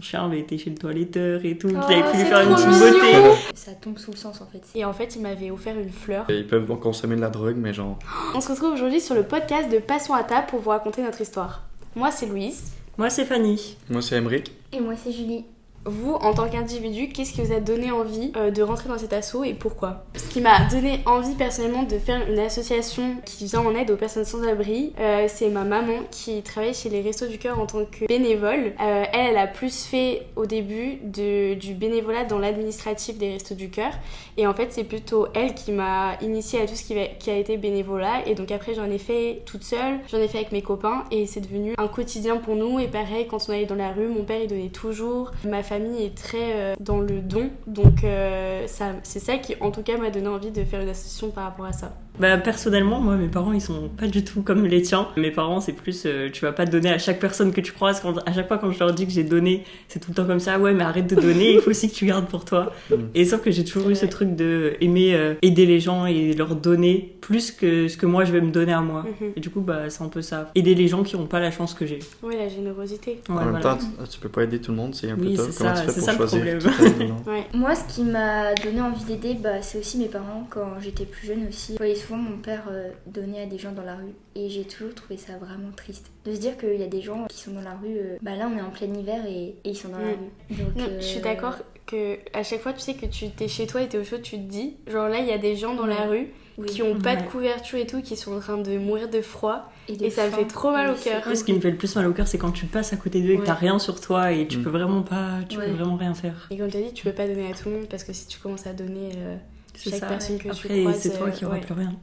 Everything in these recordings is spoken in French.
chien avait été chez le toiletteur et tout, Oh, qu'il avait pu lui c'est faire une trop petite mignon. beauté. Ça tombe sous le sens en fait. Et en fait, il m'avait offert une fleur. Ils peuvent consommer de la drogue, mais genre... On se retrouve aujourd'hui sur le podcast de Passons à table pour vous raconter notre histoire. Moi, c'est Louise. Moi, c'est Fanny. Moi, c'est Emeric. Et moi c'est Julie. Vous, en tant qu'individu, qu'est-ce qui vous a donné envie de rentrer dans cet asso et pourquoi? Ce qui m'a donné envie personnellement de faire une association qui vient en aide aux personnes sans abri, c'est ma maman qui travaille chez les Restos du Cœur en tant que bénévole. Elle a plus fait au début du bénévolat dans l'administratif des Restos du Cœur. Et en fait, c'est plutôt elle qui m'a initiée à tout ce qui a été bénévolat. Et donc après, j'en ai fait toute seule, j'en ai fait avec mes copains et c'est devenu un quotidien pour nous. Et pareil, quand on allait dans la rue, mon père il donnait toujours. Ma famille est très dans le don, donc c'est ça qui en tout cas m'a donné envie de faire une association par rapport à ça. Bah, personnellement, moi, mes parents, ils sont pas du tout comme les tiens. Mes parents, c'est plus, tu vas pas donner à chaque personne que tu croises. À chaque fois, quand je leur dis que j'ai donné, c'est tout le temps comme ça. Ouais, mais arrête de donner, il faut aussi que tu gardes pour toi. Et sauf que j'ai toujours eu ce truc de aimer aider les gens et leur donner plus que ce que moi, je vais me donner à moi. Et du coup, bah, c'est un peu ça. Aider les gens qui ont pas la chance que j'ai. Ouais, la générosité. Ouais, En même voilà. temps, tu peux pas aider tout le monde, c'est un peu Oui, tough. c'est Comment ça, tu fais c'est pour ça le choisir problème. qui t'aide ou non? Ouais. Moi, ce qui m'a donné envie d'aider, c'est aussi mes parents quand j'étais plus jeune aussi. Je voyais souvent mon père donner à des gens dans la rue et j'ai toujours trouvé ça vraiment triste. De se dire qu'il y a des gens qui sont dans la rue, là on est en plein hiver et ils sont dans la rue. Donc, Non, je suis d'accord que à chaque fois tu sais que tu t'es chez toi et t'es au chaud, tu te dis genre là il y a des gens dans la rue qui ont pas de couverture et tout, qui sont en train de mourir de froid et ça me fait trop mal au cœur. Ce qui me fait le plus mal au cœur, c'est quand tu passes à côté d'eux et que t'as rien sur toi et tu peux vraiment pas, tu peux vraiment rien faire. Et comme tu as dit, tu peux pas donner à tout le monde parce que si tu commences à donner chaque personne que tu Après, croises, c'est toi qui auras plus rien.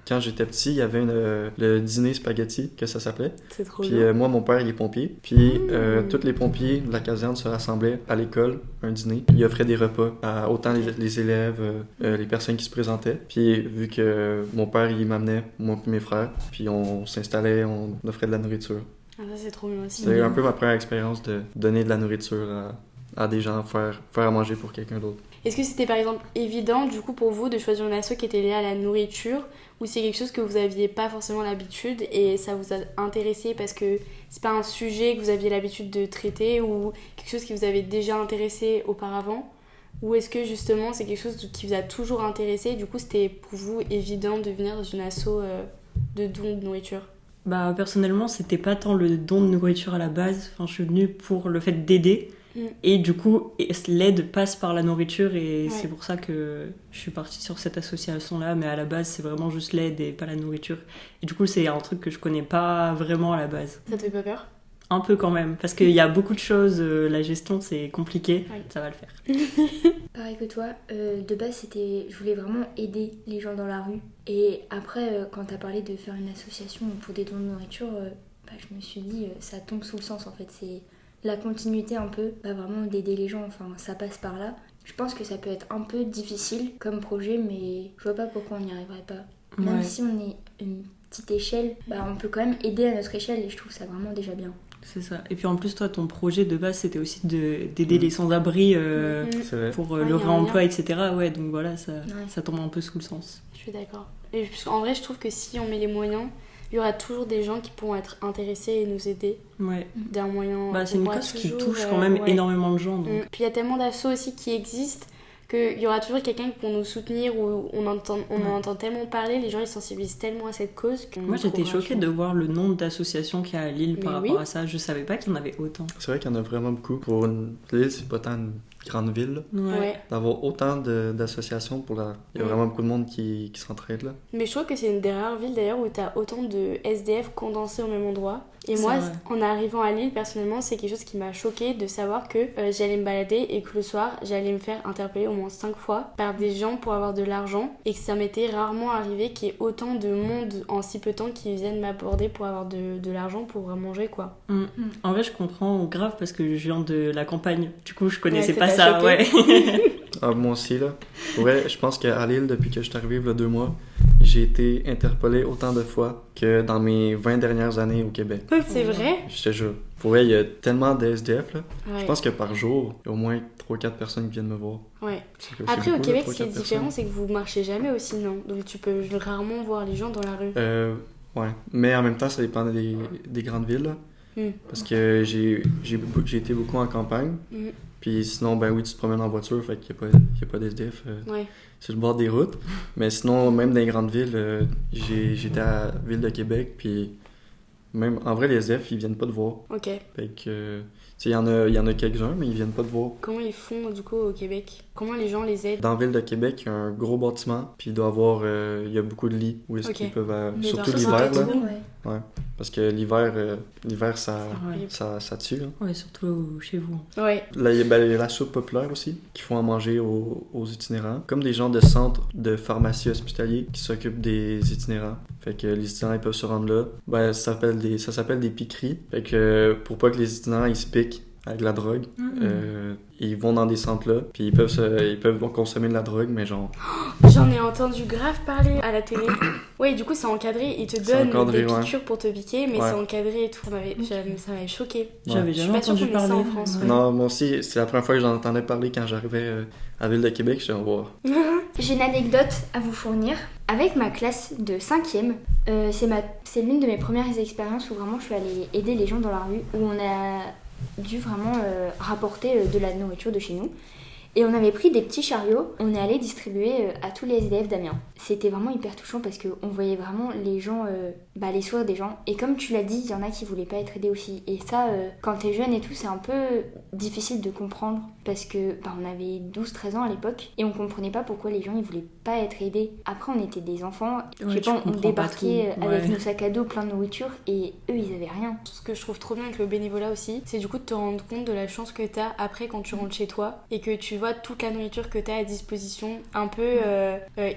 Quand j'étais petit, il y avait le dîner spaghetti, que ça s'appelait. C'est trop Puis bien. moi, mon père, il est pompier. Puis tous les pompiers de la caserne se rassemblaient à l'école, un dîner. Il offrait des repas à autant les élèves, les personnes qui se présentaient. Puis vu que mon père, il m'amenait, moi et mes frères, puis on s'installait, on offrait de la nourriture. Ah, ça c'est trop bien aussi. C'était un peu ma première expérience de donner de la nourriture à des gens, faire à manger pour quelqu'un d'autre. Est-ce que c'était par exemple évident du coup pour vous de choisir une asso qui était liée à la nourriture, ou c'est quelque chose que vous aviez pas forcément l'habitude et ça vous a intéressé parce que c'est pas un sujet que vous aviez l'habitude de traiter ou quelque chose qui vous avait déjà intéressé auparavant, ou est-ce que justement c'est quelque chose qui vous a toujours intéressé et du coup c'était pour vous évident de venir dans une asso de don de nourriture? Bah, personnellement, c'était pas tant le don de nourriture à la base. Enfin, je suis venue pour le fait d'aider. Et du coup, l'aide passe par la nourriture et c'est pour ça que je suis partie sur cette association-là. Mais à la base, c'est vraiment juste l'aide et pas la nourriture. Et du coup, c'est un truc que je connais pas vraiment à la base. Ça te fait pas peur? Un peu quand même, parce qu'il y a beaucoup de choses. La gestion, c'est compliqué. Ça va le faire. Pareil que toi, de base, je voulais vraiment aider les gens dans la rue. Et après, quand t'as parlé de faire une association pour des dons de nourriture, je me suis dit, ça tombe sous le sens en fait. C'est la continuité un peu, vraiment d'aider les gens, enfin ça passe par là. Je pense que ça peut être un peu difficile comme projet, mais je vois pas pourquoi on n'y arriverait pas. Même si on est une petite échelle, on peut quand même aider à notre échelle et je trouve ça vraiment déjà bien. C'est ça. Et puis en plus, toi, ton projet de base, c'était aussi d'aider les sans-abri pour le réemploi, etc. Ouais, donc voilà, ça tombe un peu sous le sens. Je suis d'accord. Et en vrai, je trouve que si on met les moyens, il y aura toujours des gens qui pourront être intéressés et nous aider d'un moyen. C'est une cause qui touche quand même énormément de gens. Donc. Puis il y a tellement d'assauts aussi qui existent qu'il y aura toujours quelqu'un pour nous soutenir, ou on en entend tellement parler, les gens ils sensibilisent tellement à cette cause. Moi j'étais choquée de voir le nombre d'associations qu'il y a à Lille par rapport à ça. Je savais pas qu'il y en avait autant. C'est vrai qu'il y en a vraiment beaucoup. Pour Lille, c'est pas tant une grande ville. D'avoir autant d'associations, il y a vraiment beaucoup de monde qui s'entraide là. Mais je trouve que c'est une des rares villes d'ailleurs où tu as autant de SDF condensés au même endroit. Et moi, en arrivant à Lille, personnellement, c'est quelque chose qui m'a choquée de savoir que j'allais me balader et que le soir, j'allais me faire interpeller au moins 5 fois par des gens pour avoir de l'argent et que ça m'était rarement arrivé qu'il y ait autant de monde en si peu de temps qui viennent m'aborder pour avoir de l'argent pour manger, quoi. En vrai, je comprends grave parce que je viens de la campagne. Du coup, je connaissais pas ça, Moi aussi, là. Ouais, je pense qu'à Lille, depuis que je suis arrivé il y a 2 mois, j'ai été interpellé autant de fois que dans mes 20 dernières années au Québec. C'est vrai? Je te jure. Pour vrai, il y a tellement de SDF, là. Je pense que par jour, il y a au moins 3-4 personnes qui viennent me voir. Après, au Québec, ce qui est différent, c'est que vous marchez jamais aussi, non? Donc tu peux rarement voir les gens dans la rue. Ouais. Mais en même temps, ça dépend des grandes villes, là. Parce que j'ai été beaucoup en campagne. Mm. Puis sinon, ben oui, tu te promènes en voiture, fait qu'il n'y a pas d'SDF Ouais. sur le bord des routes. Mais sinon, même dans les grandes villes, j'étais à la ville de Québec, puis même, en vrai, les SDF, ils viennent pas te voir. Ok. Fait que, tu sais, il y en a quelques-uns, mais ils viennent pas te voir. Comment ils font du coup au Québec? Comment les gens les aident? Dans la ville de Québec, il y a un gros bâtiment, puis il doit avoir, il y a beaucoup de lits où est-ce Ok. qu'ils peuvent, Mais surtout dans l'hiver, ce là. Ouais. Parce que l'hiver, ça, Ouais. ça tue, là. Ouais, surtout chez vous. Ouais. Là, il y a la soupe populaire aussi, qui font à manger aux itinérants. Comme des gens de centres de pharmacie hospitalier qui s'occupent des itinérants. Fait que les itinérants, ils peuvent se rendre là. Ben, ça s'appelle des piqueries. Fait que pour pas que les itinérants, ils se piquent avec la drogue, ils vont dans des centres là, puis ils peuvent consommer de la drogue, mais genre... J'en ai entendu grave parler à la télé. Ouais, du coup, c'est encadré. Ils te C'est donnent encadré, des ouais. piqûres pour te piquer, mais Ouais. c'est encadré et tout. Ça m'avait choqué. J'avais Je suis jamais pas sûre entendu qu'on ait ça parler. en France, ouais. Non, moi aussi, c'est la première fois que j'en entendais parler quand j'arrivais à la ville de Québec. J'étais en wow. J'ai une anecdote à vous fournir. Avec ma classe de 5e, c'est l'une de mes premières expériences où vraiment je suis allée aider les gens dans la rue, où on a dû vraiment rapporter de la nourriture de chez nous. Et on avait pris des petits chariots, on est allé distribuer à tous les SDF d'Amiens. C'était vraiment hyper touchant parce qu'on voyait vraiment les gens, les sourires des gens. Et comme tu l'as dit, il y en a qui voulaient pas être aidés aussi. Et ça, quand t'es jeune et tout, c'est un peu difficile de comprendre parce que on avait 12-13 ans à l'époque et on comprenait pas pourquoi les gens ils voulaient pas être aidés. Après, on était des enfants, Ouais, je sais tu pas, on comprends débarquait pas tout. avec Ouais. nos sacs à dos plein de nourriture et eux, ils avaient rien. Ce que je trouve trop bien avec le bénévolat aussi, c'est du coup de te rendre compte de la chance que t'as après quand tu rentres chez toi et que tu vois toute la nourriture que t'as à disposition un peu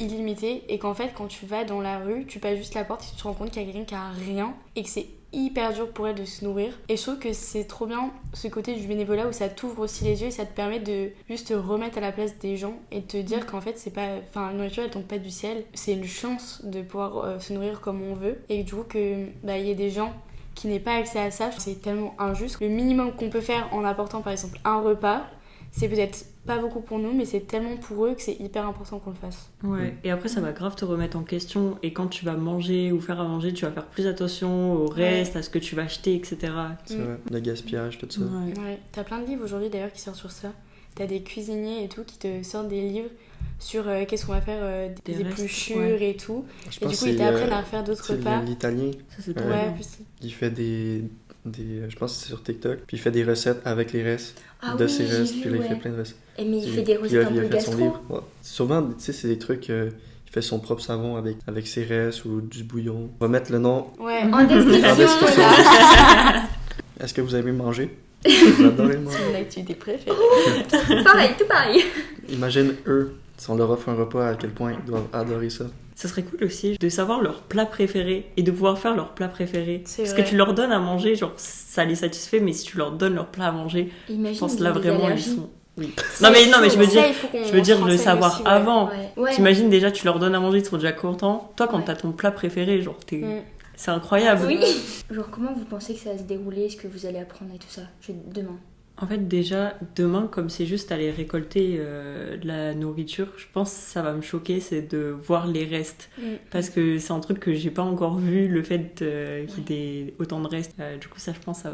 illimitée et qu'en fait quand tu vas dans la rue, tu passes juste la porte et tu te rends compte qu'il y a quelqu'un qui a rien et que c'est hyper dur pour elle de se nourrir. Et je trouve que c'est trop bien ce côté du bénévolat où ça t'ouvre aussi les yeux et ça te permet de juste te remettre à la place des gens et de te dire qu'en fait c'est pas, la nourriture elle tombe pas du ciel, c'est une chance de pouvoir se nourrir comme on veut et du coup que y ait des gens qui n'aient pas accès à ça, c'est tellement injuste. Le minimum qu'on peut faire en apportant par exemple un repas, c'est peut-être pas beaucoup pour nous, mais c'est tellement pour eux que c'est hyper important qu'on le fasse. Ouais, et après ça va grave te remettre en question et quand tu vas manger ou faire à manger, tu vas faire plus attention au reste, à ce que tu vas acheter, etc. C'est vrai, le gaspillage, tout ça. Ouais. Ouais. T'as plein de livres aujourd'hui d'ailleurs qui sortent sur ça. T'as des cuisiniers et tout qui te sortent des livres sur qu'est-ce qu'on va faire des restes, épluchures ouais. et tout. Je Et pense du coup que ils c'est, t'apprennent à refaire d'autres c'est repas. l'italien, Ça c'est Ouais. trop Ouais, bien. plus... il fait des je pense que c'est sur TikTok, puis il fait des recettes avec les restes de oui, ses j'ai restes, vu, puis là il ouais. fait plein de recettes. Et mais il Puis fait des puis recettes un il a peu fait son gastro. livre. Ouais. Souvent, tu sais, c'est des trucs, il fait son propre savon avec ses restes ou du bouillon. On va mettre le nom. Ouais. En description, En description. voilà. Est-ce que vous aimez manger? Vous adorez manger? C'est mon activité préférée. Pareil, tout pareil. Imagine eux, si on leur offre un repas, à quel point ils doivent adorer ça. Ça serait cool aussi de savoir leur plat préféré et de pouvoir faire leur plat préféré. C'est Parce vrai. que tu leur donnes à manger, genre ça les satisfait, mais si tu leur donnes leur plat à manger, Imagine, je pense ils là ont des vraiment ils allergies. sont. Oui. Non mais je veux Ça, dire, il faut qu'on je veux dire se le renseigne savoir aussi, ouais. avant. Ouais. T'imagines déjà, tu leur donnes à manger, ils sont déjà contents. Toi, quand Ouais. t'as ton plat préféré, genre Mm. c'est incroyable. Oui. Genre, comment vous pensez que ça va se dérouler, ce que vous allez apprendre et tout ça demain? En fait, déjà, demain, comme c'est juste aller récolter de la nourriture, je pense que ça va me choquer, c'est de voir les restes. Mm. Parce que c'est un truc que j'ai pas encore vu, le fait qu'il y ait autant de restes. Du coup, ça, je pense,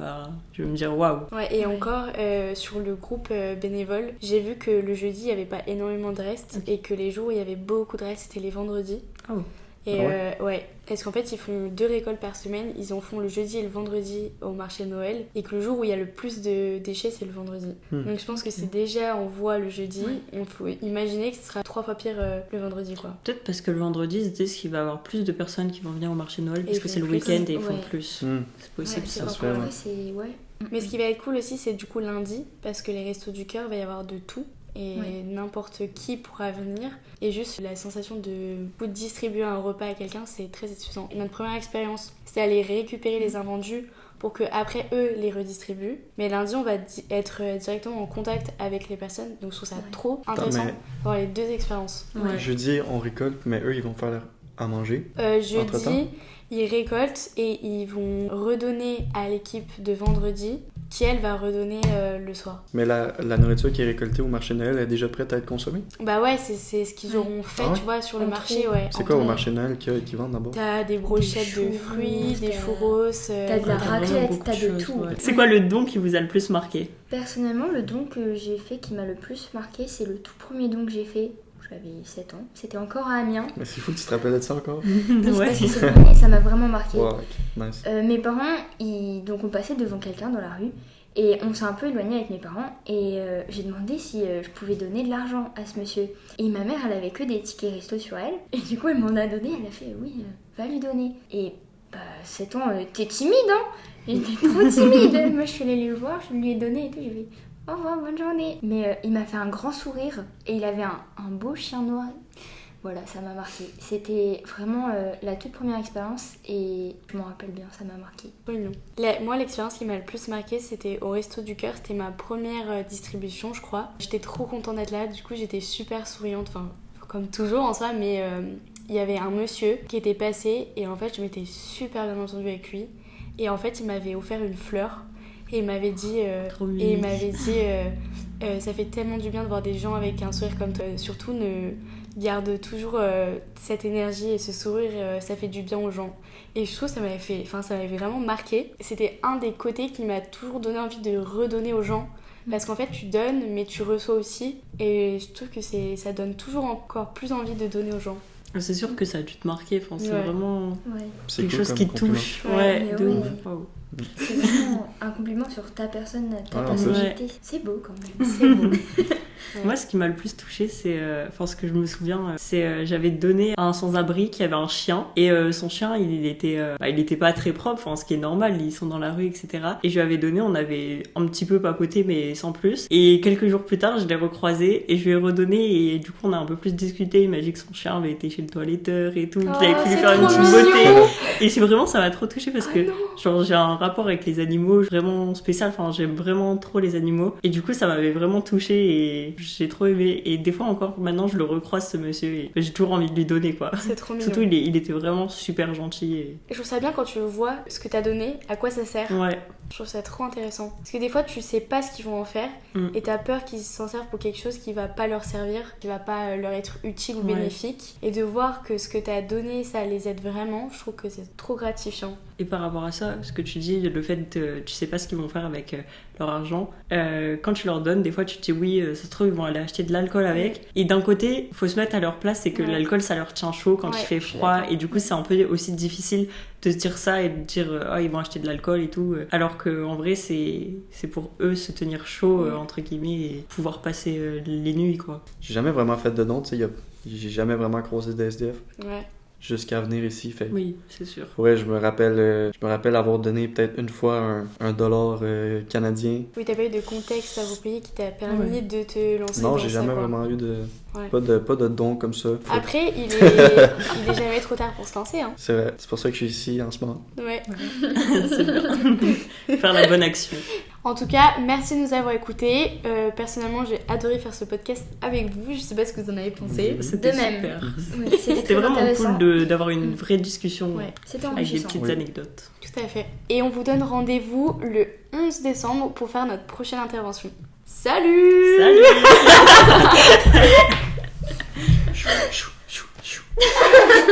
je vais me dire waouh. Ouais, et encore, sur le groupe bénévole, j'ai vu que le jeudi, il n'y avait pas énormément de restes et que les jours où il y avait beaucoup de restes, c'était les vendredis. Oh. Et Ah ouais, parce qu'en fait, ils font 2 récoltes par semaine. Ils en font le jeudi et le vendredi au marché de Noël. Et que le jour où il y a le plus de déchets, c'est le vendredi. Donc je pense que c'est déjà, on voit le jeudi. On faut imaginer que ce sera 3 fois pire le vendredi, quoi. Peut-être parce que le vendredi, ils se disent qu'il va y avoir plus de personnes qui vont venir au marché de Noël, parce ils que font c'est le plus. week-end et ils font Ouais. plus. Hmm. C'est possible, Ouais, ça. se fait, ouais. Ouais, c'est... Ouais. Mais ce qui va être cool aussi, c'est du coup lundi, parce que les restos du cœur, va y avoir de tout. Et Ouais. n'importe qui pourra venir. Et juste la sensation de distribuer un repas à quelqu'un, c'est très satisfaisant. Et notre première expérience, c'était aller récupérer les invendus pour que après eux les redistribuent. Mais lundi, on va être directement en contact avec les personnes. Donc je trouve ça Ouais. trop intéressant mais- d'avoir les 2 expériences. Ouais. Jeudi, on récolte, mais eux, ils vont faire à manger. Jeudi, Entre-temps? ils récoltent et ils vont redonner à l'équipe de vendredi qui elle va redonner le soir. Mais la nourriture qui est récoltée au marché de Noël est déjà prête à être consommée? Bah ouais, c'est ce qu'ils auront fait, Ah ouais? tu vois, sur le Entre marché, eux. ouais. C'est quoi au marché de Noël qu'ils vendent d'abord? T'as des brochettes de churros, fruits, des t'as- churros. t'as de la T'as raclette, vraiment beaucoup t'as de choses, tout. ouais. C'est quoi le don qui vous a le plus marqué? Personnellement, le don que j'ai fait qui m'a le plus marqué, c'est le tout premier don que j'ai fait. J'avais 7 ans. C'était encore à Amiens. Mais c'est fou que tu te rappelles de ça encore? Mais c'est Ouais. parce que c'est le premier et ça m'a vraiment marqué. Wow, ok, nice. Mes parents, donc on passait devant quelqu'un dans la rue et on s'est un peu éloigné avec mes parents et j'ai demandé si je pouvais donner de l'argent à ce monsieur. Et ma mère, elle avait que des tickets resto sur elle et du coup elle m'en a donné, elle a fait oui, va lui donner. Et 7 ans, t'es timide hein? J'étais trop timide. Moi je suis allée le voir, je lui ai donné et tout, j'ai fait au revoir, bonne journée. Mais il m'a fait un grand sourire et il avait un beau chien noir. Voilà, ça m'a marqué. C'était vraiment la toute première expérience et je m'en rappelle bien, ça m'a marqué. Oui, non. Moi, l'expérience qui m'a le plus marqué, c'était au Resto du Cœur. C'était ma première distribution, je crois. J'étais trop contente d'être là. Du coup, j'étais super souriante. Enfin, comme toujours en soi, mais il y avait un monsieur qui était passé et en fait, je m'étais super bien entendue avec lui. Et en fait, il m'avait offert une fleur et il m'avait dit... Trop et mignon. il m'avait dit ça fait tellement du bien de voir des gens avec un sourire comme toi. Surtout, garde toujours cette énergie et ce sourire, ça fait du bien aux gens. Et je trouve que ça m'avait vraiment marqué. C'était un des côtés qui m'a toujours donné envie de redonner aux gens. Parce qu'en fait, tu donnes, mais tu reçois aussi. Et je trouve que ça donne toujours encore plus envie de donner aux gens. C'est sûr que ça a dû te marquer, enfin, c'est Ouais. vraiment Ouais. C'est quelque cool chose comme qui compliment. touche. Ouais, Ouais, mais de ouais. ouf. Waouh. C'est vraiment un compliment sur ta personne, ta Ouais, en plus. personnalité. C'est beau quand même. C'est beau. Ouais. Moi, ce qui m'a le plus touchée, c'est, ce que je me souviens, c'est j'avais donné à un sans-abri qui avait un chien et son chien, il était pas très propre, enfin, ce qui est normal, ils sont dans la rue, etc. Et je lui avais donné, on avait un petit peu papoté, mais sans plus. Et quelques jours plus tard, je l'ai recroisé et je lui ai redonné et du coup, on a un peu plus discuté. Il m'a dit que son chien avait été chez le toiletteur et tout, qu'il avait pu lui c'est faire une trop petite beauté. mignon. Et c'est vraiment, ça m'a trop touchée parce que genre, j'ai un rapport avec les animaux vraiment spécial, enfin, j'aime vraiment trop les animaux. Et du coup, ça m'avait vraiment touchée et j'ai trop aimé. Et des fois encore, maintenant, je le recroise, ce monsieur, et j'ai toujours envie de lui donner, quoi. C'est trop mignon. Surtout, il était vraiment super gentil. Et... Je trouve ça bien quand tu vois ce que t'as donné, à quoi ça sert. Ouais, Je trouve ça trop intéressant. Parce que des fois, tu sais pas ce qu'ils vont en faire et t'as peur qu'ils s'en servent pour quelque chose qui va pas leur servir, qui va pas leur être utile ou Ouais. bénéfique. Et de voir que ce que t'as donné, ça les aide vraiment, je trouve que c'est trop gratifiant. et par rapport à ça, ce que tu dis, le fait de tu sais pas ce qu'ils vont faire avec leur argent, quand tu leur donnes, des fois tu te dis oui, ça se trouve, ils vont aller acheter de l'alcool avec. Et d'un côté, faut se mettre à leur place, c'est que Ouais. l'alcool, ça leur tient chaud quand Ouais, il fait je suis froid. d'accord. Et du coup, c'est un peu aussi difficile de se dire ça et de dire ah, ils vont acheter de l'alcool et tout. Alors qu'en vrai, c'est pour eux se tenir chaud, entre guillemets, et pouvoir passer les nuits, quoi. J'ai jamais vraiment fait de don, tu sais, j'ai jamais vraiment croisé de SDF Ouais. jusqu'à venir ici. Fait. Oui, c'est sûr. Ouais, je me rappelle avoir donné peut-être une fois un dollar canadien. Oui, t'as pas eu de contexte à vos pays qui t'a permis Ouais. de te lancer Non, dans j'ai ça, jamais quoi. vraiment eu de... Ouais. Pas de don comme ça. Fait- Après, il est jamais trop tard pour se lancer, hein. C'est vrai, c'est pour ça que je suis ici en ce moment. Ouais. C'est bien. Faire la bonne action. En tout cas, merci de nous avoir écoutés. Personnellement, j'ai adoré faire ce podcast avec vous. Je sais pas ce que vous en avez pensé. C'était De même. super. Oui, c'était C'était très vraiment intéressant. cool d'avoir une vraie discussion Ouais. C'était avec des enrichissant. petites Oui. anecdotes. Tout à fait. Et on vous donne rendez-vous le 11 décembre pour faire notre prochaine intervention. Salut! Salut!